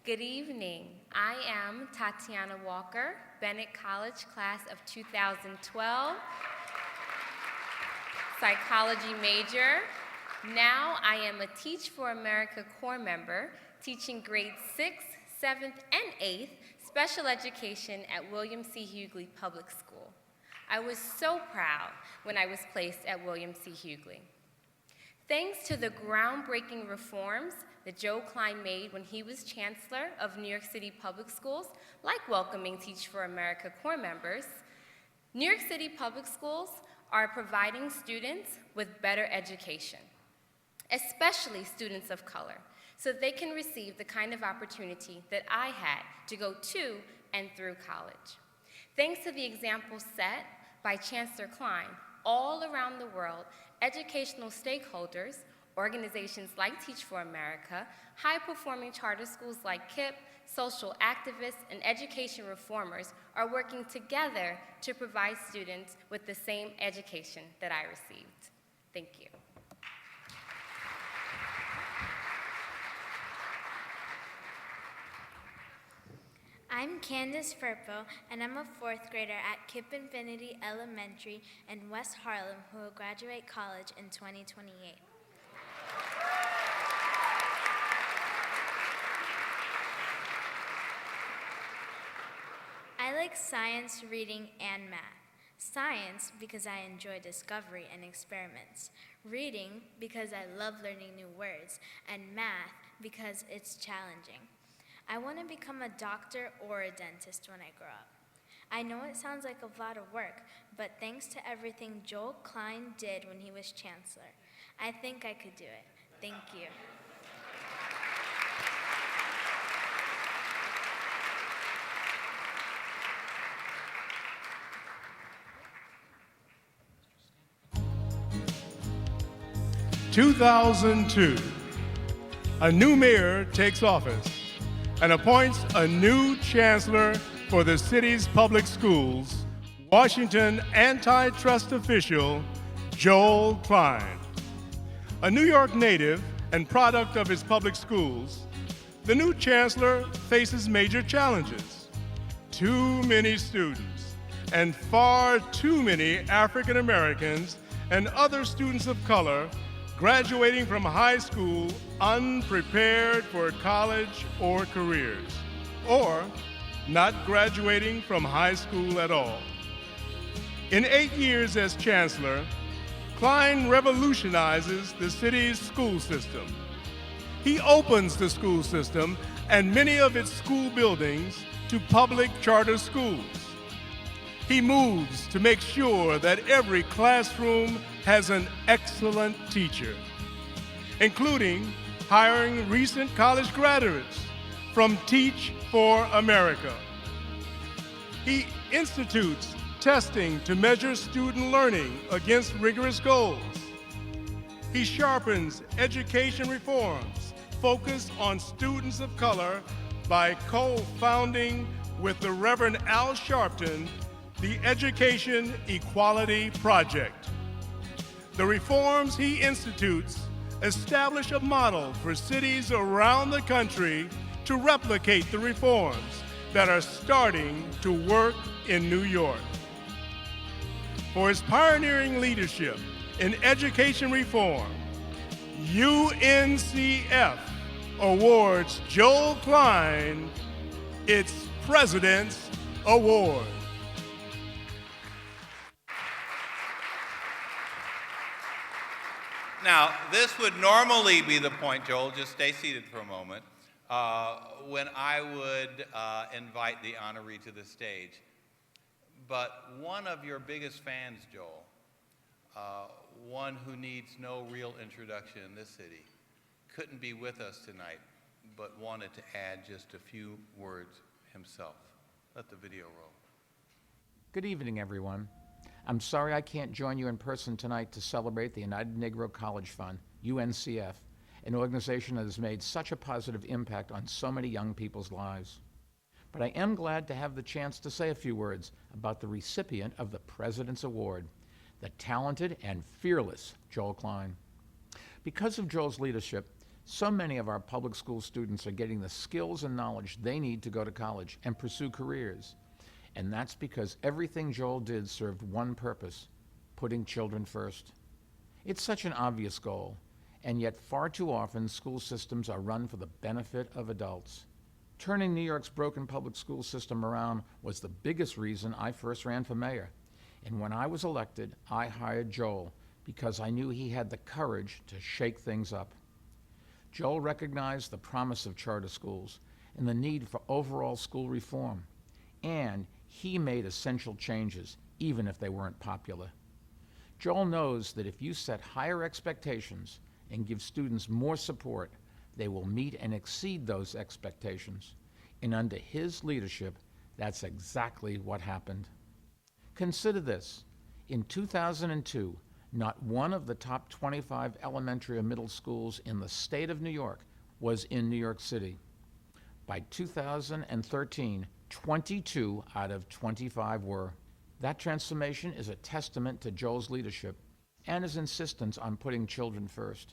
Good evening. I am Tatiana Walker, Bennett College class of 2012, psychology major. Now I am a Teach for America Corps member, teaching grades 6th, 7th, and 8th special education at William C. Hughley Public School. I was so proud when I was placed at William C. Hughley. Thanks to the groundbreaking reforms that Joe Klein made when he was Chancellor of New York City Public Schools, like welcoming Teach for America Corps members, New York City Public Schools are providing students with better education, especially students of color, so that they can receive the kind of opportunity that I had to go to and through college. Thanks to the example set by Chancellor Klein, all around the world, educational stakeholders, organizations like Teach for America, high-performing charter schools like KIPP, social activists, and education reformers are working together to provide students with the same education that I received. Thank you. I'm Candace Furpo, and I'm a 4th grader at KIPP Infinity Elementary in West Harlem who will graduate college in 2028. I like science, reading, and math. Science because I enjoy discovery and experiments. Reading because I love learning new words. And math because it's challenging. I want to become a doctor or a dentist when I grow up. I know it sounds like a lot of work, but thanks to everything Joel Klein did when he was Chancellor, I think I could do it. Thank you. (2002), a new mayor takes office and appoints a new chancellor for the city's public schools, Washington antitrust official Joel Klein. A New York native and product of his public schools, the new chancellor faces major challenges. Too many students and far too many African Americans and other students of color graduating from high school unprepared for college or careers, or not graduating from high school at all. In 8 years as chancellor, Klein revolutionizes the city's school system. He opens the school system and many of its school buildings to public charter schools. He moves to make sure that every classroom has an excellent teacher, including hiring recent college graduates from Teach for America. He institutes testing to measure student learning against rigorous goals. He sharpens education reforms focused on students of color by co-founding with the Reverend Al Sharpton the Education Equality Project. The reforms he institutes establish a model for cities around the country to replicate the reforms that are starting to work in New York. For his pioneering leadership in education reform, UNCF awards Joel Klein its President's Award. Now, this would normally be the point, Joel, just stay seated for a moment, when I would invite the honoree to the stage. But one of your biggest fans, Joel, one who needs no real introduction in this city, couldn't be with us tonight, but wanted to add just a few words himself. Let the video roll. Good evening, everyone. I'm sorry I can't join you in person tonight to celebrate the United Negro College Fund, UNCF, an organization that has made such a positive impact on so many young people's lives. But I am glad to have the chance to say a few words about the recipient of the President's Award, the talented and fearless Joel Klein. Because of Joel's leadership, So many of our public school students are getting the skills and knowledge they need to go to college and pursue careers. And that's because everything Joel did served one purpose: putting children first. It's such an obvious goal, and yet far too often school systems are run for the benefit of adults. Turning New York's broken public school system around was the biggest reason I first ran for mayor. And when I was elected, I hired Joel because I knew he had the courage to shake things up. Joel recognized the promise of charter schools and the need for overall school reform, and he made essential changes, even if they weren't popular. Joel knows that if you set higher expectations and give students more support, they will meet and exceed those expectations. And under his leadership, that's exactly what happened. Consider this. In 2002, not one of the top 25 elementary or middle schools in the state of New York was in New York City. By 2013, 22 out of 25 were. That transformation is a testament to Joel's leadership and his insistence on putting children first.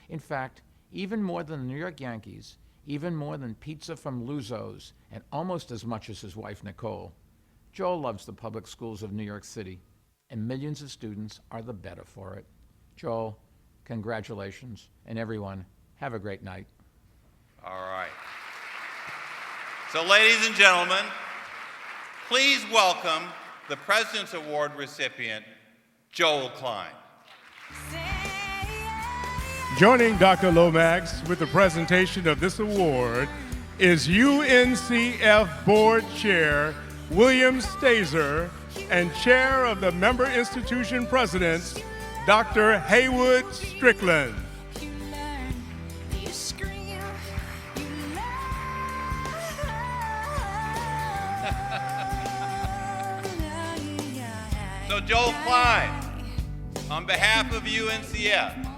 In fact, even more than the New York Yankees, even more than pizza from Luzo's, and almost as much as his wife Nicole, Joel loves the public schools of New York City, and millions of students are the better for it. Joel, congratulations, and everyone, have a great night. All right. So, ladies and gentlemen, please welcome the President's Award recipient, Joel Klein. Joining Dr. Lomax with the presentation of this award is UNCF Board Chair William Stazer and Chair of the Member Institution Presidents, Dr. Haywood Strickland. So Joel Klein, on behalf of UNCF,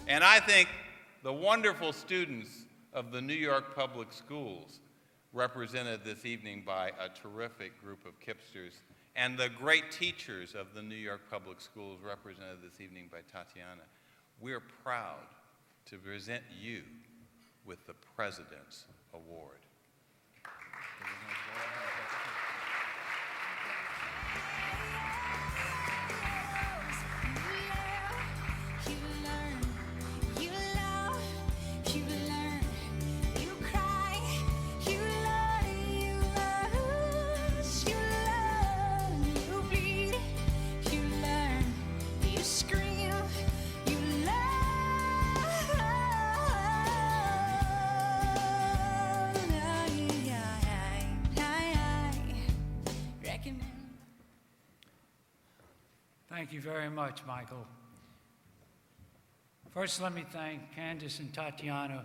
and I think the wonderful students of the New York Public Schools, represented this evening by a terrific group of Kipsters, and the great teachers of the New York Public Schools, represented this evening by Tatiana, we're proud to present you with the President's Award. Thank you very much, Michael. First, let me thank Candace and Tatiana,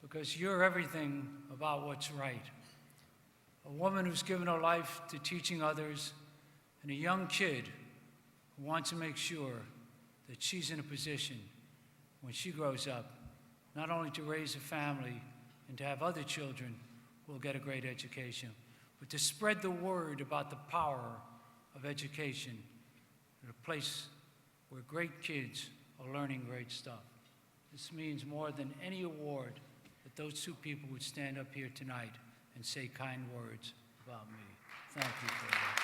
because you're everything about what's right. A woman who's given her life to teaching others, and a young kid who wants to make sure that she's in a position when she grows up, not only to raise a family and to have other children who will get a great education, but to spread the word about the power of education at a place where great kids are learning great stuff. This means more than any award that those two people would stand up here tonight and say kind words about me. Thank you for that.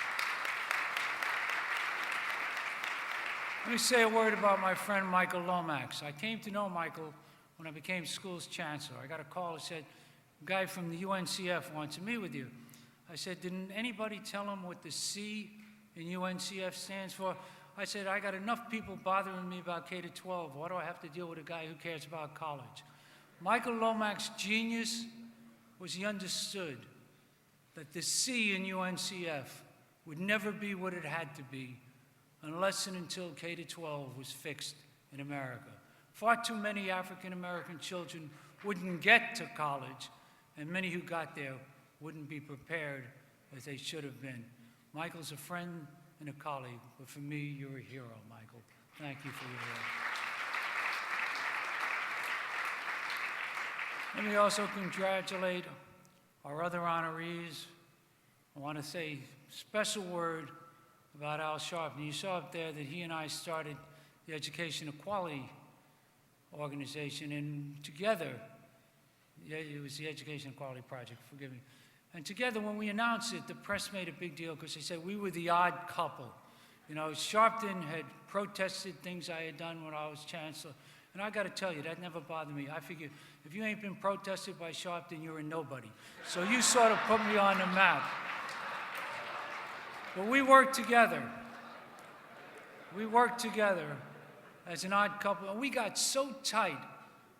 Let me say a word about my friend Michael Lomax. I came to know Michael when I became school's chancellor. I got a call that said, a guy from the UNCF wants to meet with you. I said, didn't anybody tell him what the C in UNCF stands for? I said, I got enough people bothering me about K-12. Why do I have to deal with a guy who cares about college? Michael Lomax's genius was he understood that the C in UNCF would never be what it had to be unless and until K-12 was fixed in America. Far too many African-American children wouldn't get to college, and many who got there wouldn't be prepared as they should have been. Michael's a friend and a colleague, but for me, you're a hero, Michael. Thank you for your work. Let me also congratulate our other honorees. I want to say a special word about Al Sharpton. You saw up there that he and I started the Education Equality organization, and together, yeah, it was the Education Equality Project, forgive me. And together, when we announced it, the press made a big deal because they said we were the odd couple. You know, Sharpton had protested things I had done when I was chancellor. And I got to tell you, that never bothered me. I figured if you ain't been protested by Sharpton, you're a nobody. So you sort of put me on the map. But we worked together. We worked together as an odd couple. And we got so tight,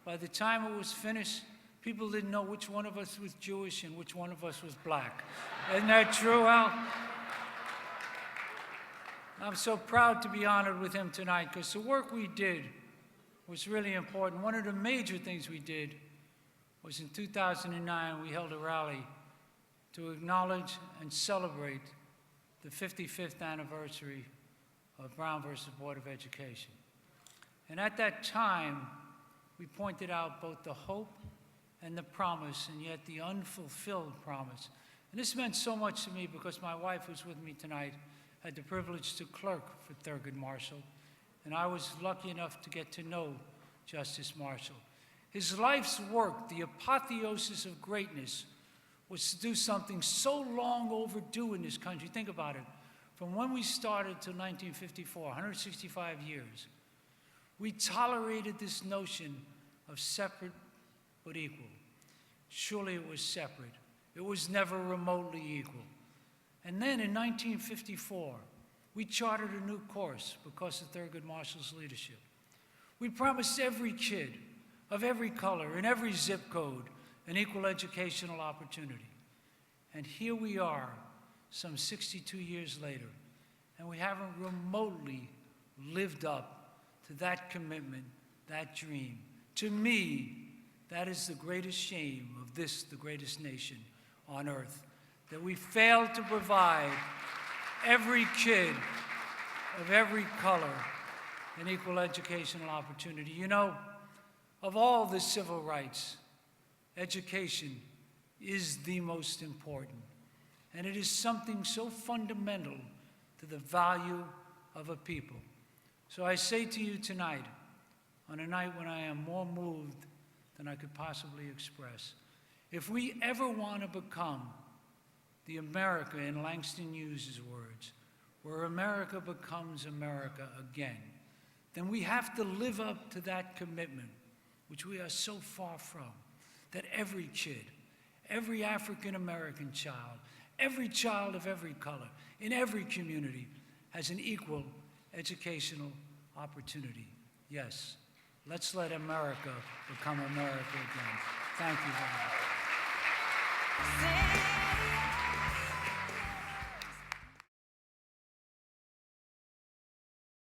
by the time it was finished, people didn't know which one of us was Jewish and which one of us was black. Isn't that true, Al? I'm so proud to be honored with him tonight because the work we did was really important. One of the major things we did was in 2009, we held a rally to acknowledge and celebrate the 55th anniversary of Brown versus Board of Education. And at that time, we pointed out both the hope and the promise, and yet the unfulfilled promise. And this meant so much to me because my wife, who's with me tonight, had the privilege to clerk for Thurgood Marshall, and I was lucky enough to get to know Justice Marshall. His life's work, the apotheosis of greatness, was to do something so long overdue in this country. Think about it. From when we started till 1954, 165 years, we tolerated this notion of separate but equal. Surely it was separate. It was never remotely equal. And then in 1954, we chartered a new course because of Thurgood Marshall's leadership. We promised every kid of every color in every zip code an equal educational opportunity. And here we are, some 62 years later, and we haven't remotely lived up to that commitment, that dream. To me, that is the greatest shame of this, the greatest nation on earth, that we failed to provide every kid of every color an equal educational opportunity. You know, of all the civil rights, education is the most important. And it is something so fundamental to the value of a people. So I say to you tonight, on a night when I am more moved than I could possibly express, if we ever want to become the America, in Langston Hughes' words, where America becomes America again, then we have to live up to that commitment, which we are so far from, that every kid, every African-American child, every child of every color, in every community, has an equal educational opportunity. Yes, let's let America become America again. Thank you very much.